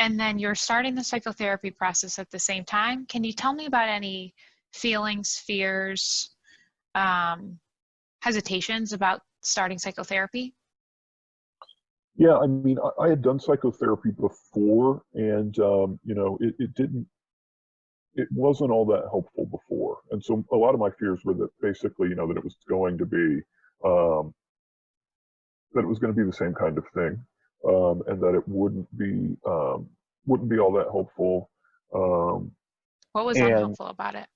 and then you're starting the psychotherapy process at the same time. Can you tell me about any feelings, fears, hesitations about starting psychotherapy? Yeah, I mean, I had done psychotherapy before, and it wasn't all that helpful before. And so a lot of my fears were that basically, that it was going to be the same kind of thing, and that it wouldn't be all that helpful. What was and unhelpful about it?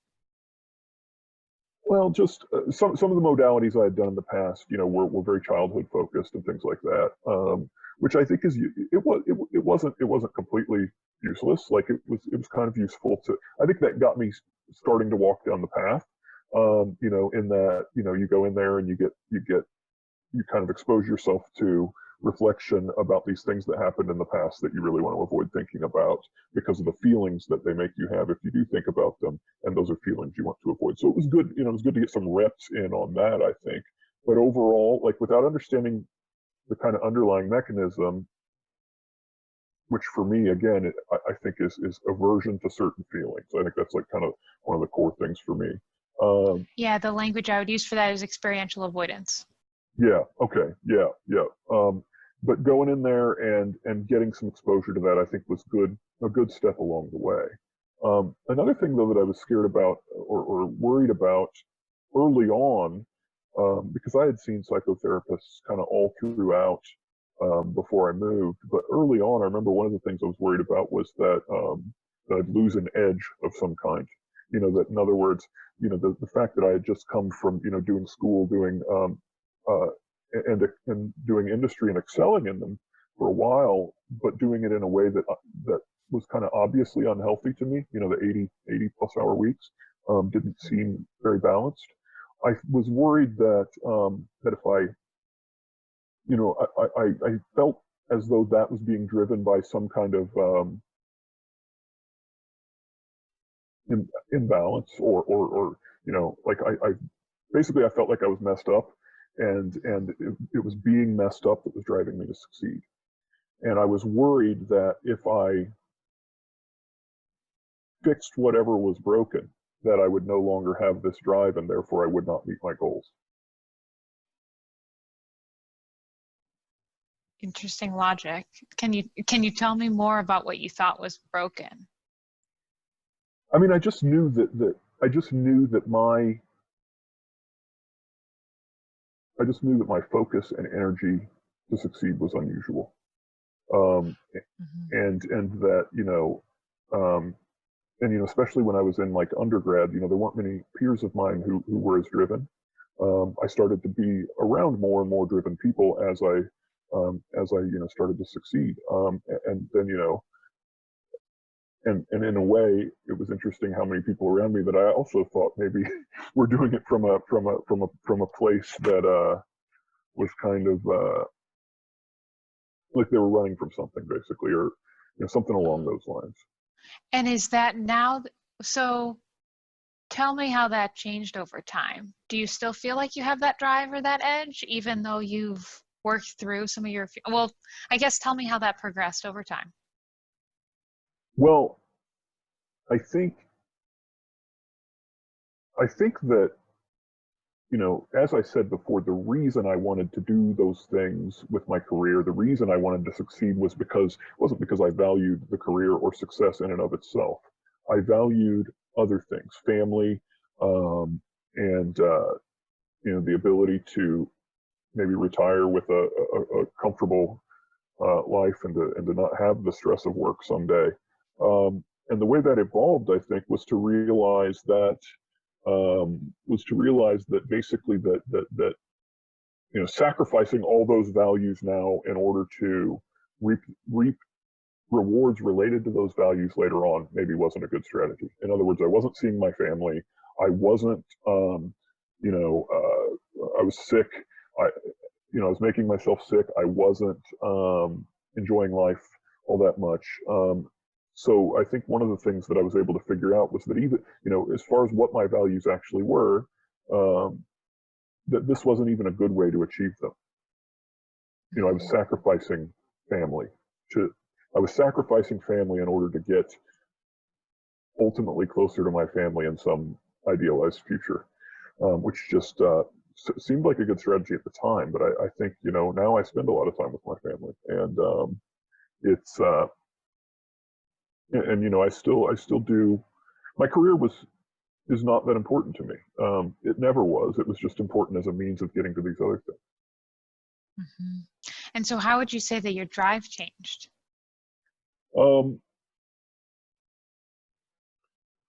Well, just some of the modalities I had done in the past, were very childhood focused and things like that, which I think it wasn't completely useless. Like it was kind of useful to. I think that got me starting to walk down the path. In that you go in there and you kind of expose yourself to reflection about these things that happened in the past that you really want to avoid thinking about because of the feelings that they make you have if you do think about them, and those are feelings you want to avoid. So it was good, it was good to get some reps in on that, I think. But overall, like without understanding the kind of underlying mechanism, which for me, again, I think is aversion to certain feelings. I think that's like kind of one of the core things for me. Yeah, the language I would use for that is experiential avoidance. Yeah. Okay. Yeah. Yeah. But going in there and getting some exposure to that, I think was a good step along the way. Another thing though that I was scared about or worried about early on, because I had seen psychotherapists kind of all throughout before I moved, but early on, I remember one of the things I was worried about was that I'd lose an edge of some kind. That in other words, the fact that I had just come from doing school, doing and doing industry and excelling in them for a while, but doing it in a way that was kind of obviously unhealthy to me. The 80 plus hour weeks didn't seem very balanced. I was worried that if I felt as though that was being driven by some kind of imbalance or like I basically I felt like I was messed up, and it was being messed up that was driving me to succeed. And I was worried that if I fixed whatever was broken, that I would no longer have this drive, and therefore I would not meet my goals. Interesting logic. Can you tell me more about what you thought was broken? I mean, I just knew that my focus and energy to succeed was unusual. And that, especially when I was in like undergrad, there weren't many peers of mine who were as driven. I started to be around more and more driven people as I started to succeed. And then, and in a way, it was interesting how many people around me that I also thought maybe were doing it from a place that was kind of like they were running from something, basically, or something along those lines. And is that now? So tell me how that changed over time. Do you still feel like you have that drive or that edge, even though you've worked through some of your, well, I guess tell me how that progressed over time. Well, I think that, as I said before, the reason I wanted to do those things with my career, the reason I wanted to succeed wasn't because I valued the career or success in and of itself. I valued other things, family, and the ability to maybe retire with a comfortable life and to not have the stress of work someday. And the way that evolved, I think, was to realize that basically that sacrificing all those values now in order to reap rewards related to those values later on maybe wasn't a good strategy. In other words, I wasn't seeing my family. I wasn't, I was sick. I was making myself sick. I wasn't enjoying life all that much. So I think one of the things that I was able to figure out was that even, as far as what my values actually were, that this wasn't even a good way to achieve them. I was sacrificing family I was sacrificing family in order to get ultimately closer to my family in some idealized future, which just seemed like a good strategy at the time. But I think, you know, now I spend a lot of time with my family, and it's and you know, I still do. My career is not that important to me. It never was. It was just important as a means of getting to these other things. Hmm. And so how would you say that your drive changed? Um,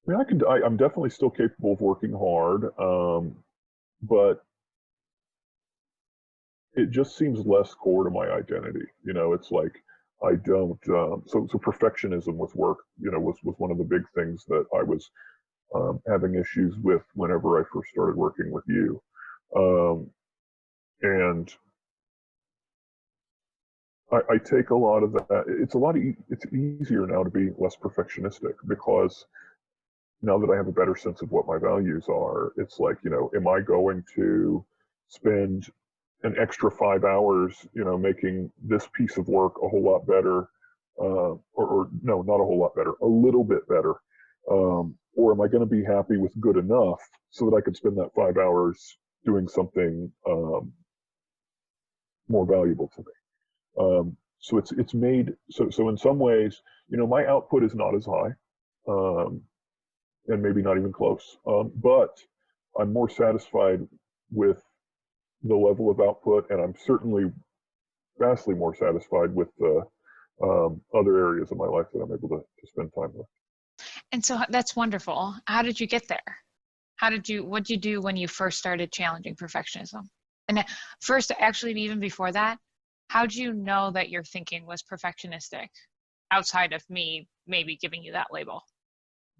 I mean, I'm definitely still capable of working hard, but it just seems less core to my identity. You know, it's like I don't. So perfectionism with work, you know, was one of the big things that I was having issues with whenever I first started working with you, um, and I take a lot of that. It's easier now to be less perfectionistic because now that I have a better sense of what my values are, it's like, you know, am I going to spend an extra 5 hours, you know, making this piece of work a whole lot better, or no, not a whole lot better, a little bit better, or am I going to be happy with good enough so that I could spend that 5 hours doing something more valuable to me? So it's made so in some ways, you know, my output is not as high, um, and maybe not even close, but I'm more satisfied with the level of output, and I'm certainly vastly more satisfied with the other areas of my life that I'm able to spend time with. And so that's wonderful. How did you get there? What did you do when you first started challenging perfectionism? And first, actually, even before that, how did you know that your thinking was perfectionistic outside of me maybe giving you that label?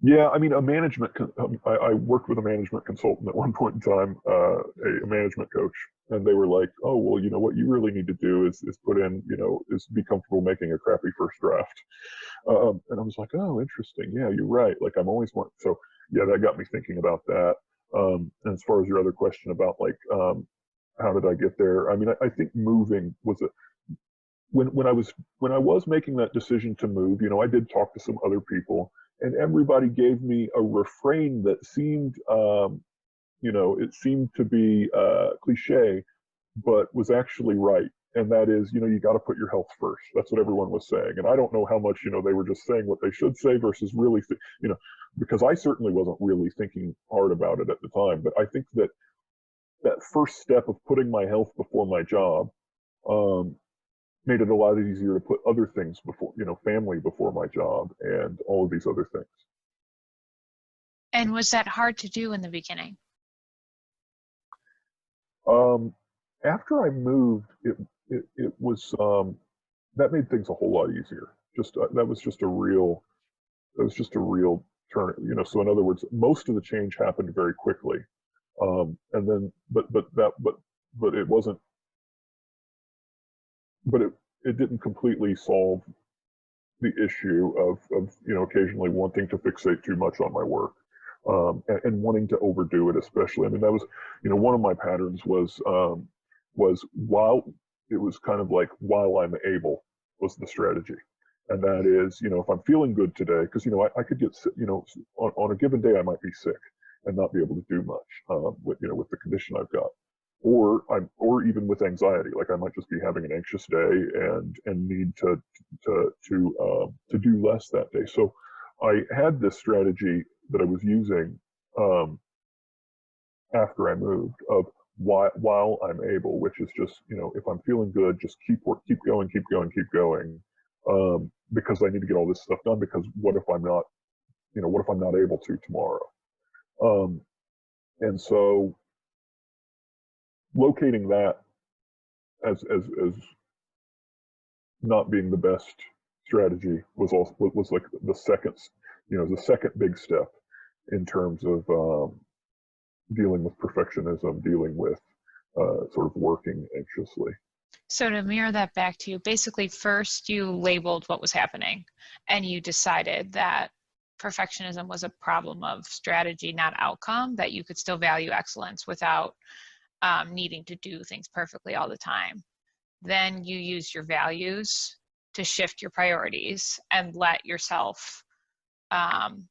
Yeah, I mean, I worked with a management consultant at one point in time, a management coach, and they were like, "Oh, well, you know what you really need to do is put in, you know, is be comfortable making a crappy first draft." And I was like, "Oh, interesting. Yeah, you're right. Like I'm always want." So yeah, that got me thinking about that. And as far as your other question about like, how did I get there? I mean, I think moving was a when I was making that decision to move, you know, I did talk to some other people, and everybody gave me a refrain that seemed, you know, it seemed to be cliche, but was actually right. And that is, you know, you got to put your health first. That's what everyone was saying. And I don't know how much, you know, they were just saying what they should say versus really, you know, because I certainly wasn't really thinking hard about it at the time. But I think that that first step of putting my health before my job, um, made it a lot easier to put other things before, you know, family before my job and all of these other things. And was that hard to do in the beginning? Um, After I moved, it was that made things a whole lot easier. Just that was just a real turn. You know, so in other words, most of the change happened very quickly, and then but it wasn't, but it didn't completely solve the issue of you know occasionally wanting to fixate too much on my work, and wanting to overdo it, especially. I mean, that was, you know, one of my patterns was while it was kind of like while I'm able was the strategy, and that is, you know, if I'm feeling good today, because you know I could get you know on a given day I might be sick and not be able to do much, with you know with the condition I've got, or even with anxiety, like I might just be having an anxious day and need to do less that day. So I had this strategy that I was using, um, after I moved of while I'm able, which is just, you know, if I'm feeling good, just keep going, keep going, keep going, because I need to get all this stuff done. Because what if I'm not, you know, what if I'm not able to tomorrow? Um, and so locating that as not being the best strategy was like the second, you know, the second big step in terms of dealing with perfectionism, dealing with sort of working anxiously. So to mirror that back to you, basically first you labeled what was happening and you decided that perfectionism was a problem of strategy, not outcome, that you could still value excellence without needing to do things perfectly all the time. Then you used your values to shift your priorities and let yourself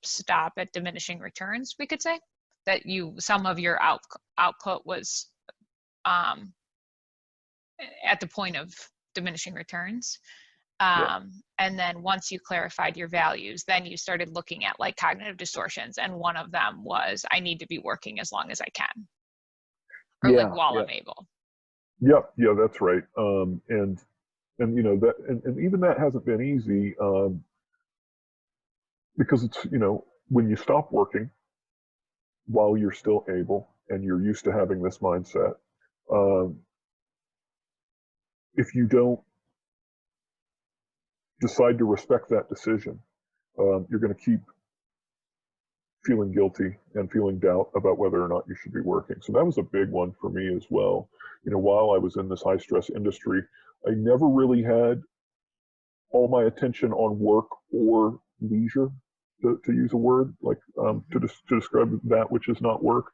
stop at diminishing returns, we could say. That some of your output was at the point of diminishing returns. Yeah. And then once you clarified your values, then you started looking at like cognitive distortions. And one of them was, I need to be working as long as I can, or like Yeah. while Yeah. I'm able. Yep. Yeah, that's right. And you know that, and even that hasn't been easy, because it's, you know, when you stop working while you're still able and you're used to having this mindset, um, if you don't decide to respect that decision, you're going to keep feeling guilty and feeling doubt about whether or not you should be working. So that was a big one for me as well. You know, while I was in this high stress industry, I never really had all my attention on work or leisure, to use a word like, to describe that which is not work.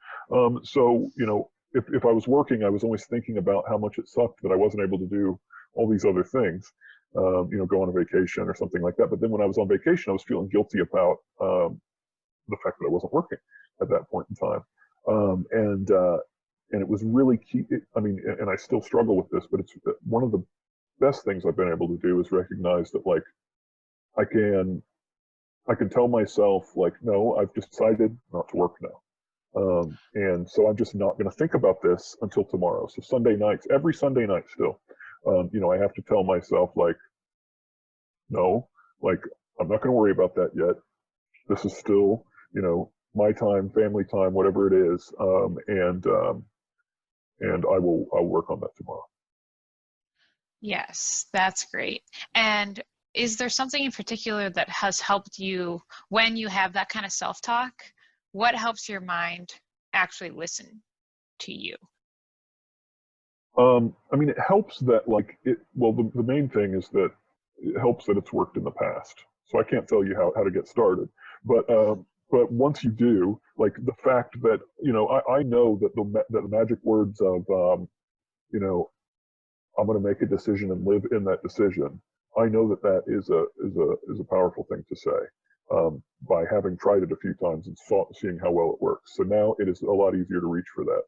So, you know, if I was working, I was always thinking about how much it sucked that I wasn't able to do all these other things, you know, go on a vacation or something like that. But then when I was on vacation, I was feeling guilty about the fact that I wasn't working at that point in time. And it was really key. I mean, and I still struggle with this, but it's one of the best things I've been able to do is recognize that, like, I can I can tell myself, like, no, I've decided not to work now. And so I'm just not going to think about this until tomorrow. So Sunday nights, every Sunday night still, you know, I have to tell myself, like, no, like, I'm not going to worry about that yet. This is still, you know, my time, family time, whatever it is. And I'll work on that tomorrow. Yes, that's great. And is there something in particular that has helped you when you have that kind of self-talk? What helps your mind actually listen to you? I mean, it helps that, like, well, the main thing is that it helps that it's worked in the past. So I can't tell you how to get started, but once you do, like, the fact that, you know, I know that the magic words of, you know, I'm going to make a decision and live in that decision. I know that that is a powerful thing to say, by having tried it a few times and seeing how well it works. So now it is a lot easier to reach for that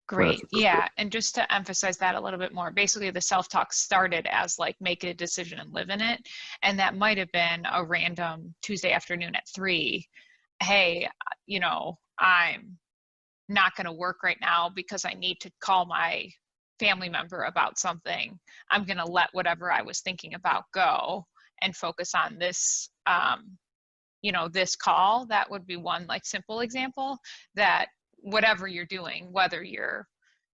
Great. magic Yeah. result. And just to emphasize that a little bit more, basically the self-talk started as like make a decision and live in it. And that might have been a random Tuesday afternoon at 3. Hey, you know, I'm not going to work right now because I need to call my family member about something. I'm going to let whatever I was thinking about go and focus on this, you know, this call. That would be one like simple example that whatever you're doing, whether you're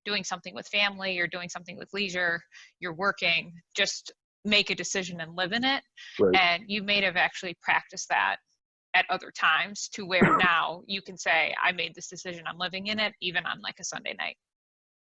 doing something with family, you're doing something with leisure, you're working, just make a decision and live in it. Right. And you may have actually practiced that at other times to where now you can say, I made this decision, I'm living in it, even on like a Sunday night.